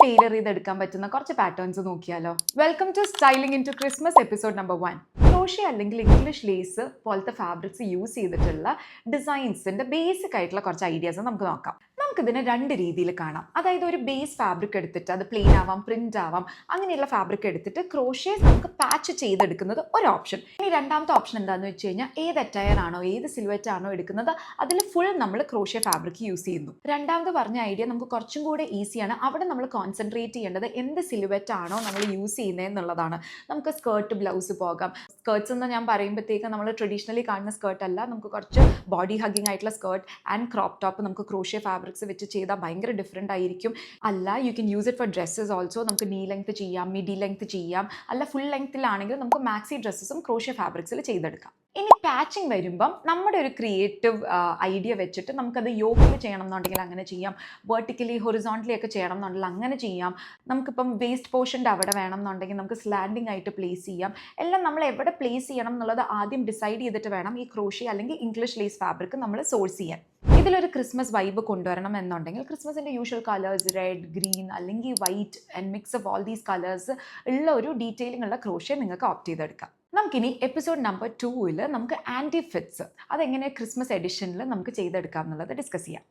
Taylor ചെയ്തെടുക്കാൻ പറ്റുന്ന കുറച്ച് പാറ്റേൺസ് നോക്കിയാലോ? Welcome to styling into Christmas episode number 1. Crochet അല്ലെങ്കിൽ ഇംഗ്ലീഷ് ലേസ് പോലത്തെ ഫാബ്രിക്സ് യൂസ് ചെയ്തിട്ടുള്ള ഡിസൈൻസിന്റെ ബേസിക് ആയിട്ടുള്ള കുറച്ച് ഐഡിയാസ് നമുക്ക് നോക്കാം. നമുക്കിതിനെ രണ്ട് രീതിയിൽ കാണാം. അതായത് ഒരു ബേസ് ഫാബ്രിക് എടുത്തിട്ട് അത് പ്ലെയിൻ ആവാം, പ്രിന്റ് ആവാം, അങ്ങനെയുള്ള ഫാബ്രിക് എടുത്തിട്ട് ക്രോഷ്യ നമുക്ക് പാച്ച് ചെയ്തെടുക്കുന്നത് ഒരു ഓപ്ഷൻ. ഇനി രണ്ടാമത്തെ ഓപ്ഷൻ എന്താണെന്ന് വെച്ച് കഴിഞ്ഞാൽ ഏത് അറ്റയർ ആണോ ഏത് സിൽവറ്റ് ആണോ എടുക്കുന്നത് അതിൽ ഫുൾ നമ്മൾ ക്രോഷ്യ ഫാബ്രിക് യൂസ് ചെയ്യുന്നു. രണ്ടാമത് പറഞ്ഞ ഐഡിയ നമുക്ക് കുറച്ചും കൂടെ ഈസിയാണ്. അവിടെ നമ്മൾ കോൺസെൻട്രേറ്റ് ചെയ്യേണ്ടത് എന്ത് സിൽവറ്റ് ആണോ നമ്മൾ യൂസ് ചെയ്യുന്നത് എന്നുള്ളതാണ്. നമുക്ക് സ്കേർട്ട് ബ്ലൗസ് പോകാം. സ്കേർട്ട്സ് എന്ന് ഞാൻ പറയുമ്പോഴത്തേക്ക് നമ്മൾ ട്രഡീഷണലി കാണുന്ന സ്കേർട്ട് അല്ല, നമുക്ക് കുറച്ച് ബോഡി ഹഗ്ഗിങ് ആയിട്ടുള്ള സ്കേർട്ട് ആൻഡ് ക്രോപ്പ് ടോപ്പ് നമുക്ക് ക്രോഷ്യ ഫാബ്രിക്സ് വെച്ച് ചെയ്താൽ ഭയങ്കര ഡിഫറെൻ്റ് ആയിരിക്കും. അല്ല you can use it for dresses also. നമുക്ക് നീ ലെങ്ത് ചെയ്യാം, മിഡി ലെങ്ത് ചെയ്യാം, അല്ല ഫുൾ ലെങ്ത്തിലാണെങ്കിൽ നമുക്ക് മാക്സി ഡ്രസ്സസും ക്രോഷ്യ ഫാബ്രിക്സിൽ ചെയ്തെടുക്കാം. ഇനി പാച്ചിങ് വരുമ്പം നമ്മുടെ ഒരു ക്രിയേറ്റീവ് ഐഡിയ വെച്ചിട്ട് നമുക്കത് യോക്കിൽ ചെയ്യണം എന്നുണ്ടെങ്കിൽ അങ്ങനെ ചെയ്യാം, വെർട്ടിക്കലി ഹൊറിസോണ്ടലി ഒക്കെ ചെയ്യണം എന്നുണ്ടെങ്കിൽ അങ്ങനെ ചെയ്യാം. നമുക്കിപ്പം വേസ്റ്റ് പോർഷൻ്റെ അവിടെ വേണം എന്നുണ്ടെങ്കിൽ നമുക്ക് സ്ലാൻഡിങ് ആയിട്ട് പ്ലേസ് ചെയ്യാം. എല്ലാം നമ്മൾ എവിടെ പ്ലേസ് ചെയ്യണം എന്നുള്ളത് ആദ്യം ഡിസൈഡ് ചെയ്തിട്ട് വേണം ഈ ക്രോഷ്യ അല്ലെങ്കിൽ ഇംഗ്ലീഷ് ലേസ് ഫാബ്രിക് നമ്മൾ സോഴ്സ് ചെയ്യാൻ. ഇതിലൊരു ക്രിസ്മസ് വൈബ് കൊണ്ടുവരണം എന്നുണ്ടെങ്കിൽ ക്രിസ്മസിൻ്റെ യൂഷ്വൽ കളേഴ്സ് റെഡ്, ഗ്രീൻ അല്ലെങ്കിൽ white and mix of all these colours ഉള്ള ഒരു ഡീറ്റെയിലിംഗ് ഉള്ള ക്രോഷ്യ നിങ്ങൾക്ക് ഓപ്റ്റ് ചെയ്തെടുക്കാം. നമുക്കിനി എപ്പിസോഡ് നമ്പർ 2 നമുക്ക് ആൻറ്റി ഫിറ്റ്സ് അതെങ്ങനെ ക്രിസ്മസ് എഡിഷനിൽ നമുക്ക് ചെയ്തെടുക്കാം എന്നുള്ളത് ഡിസ്കസ് ചെയ്യാം.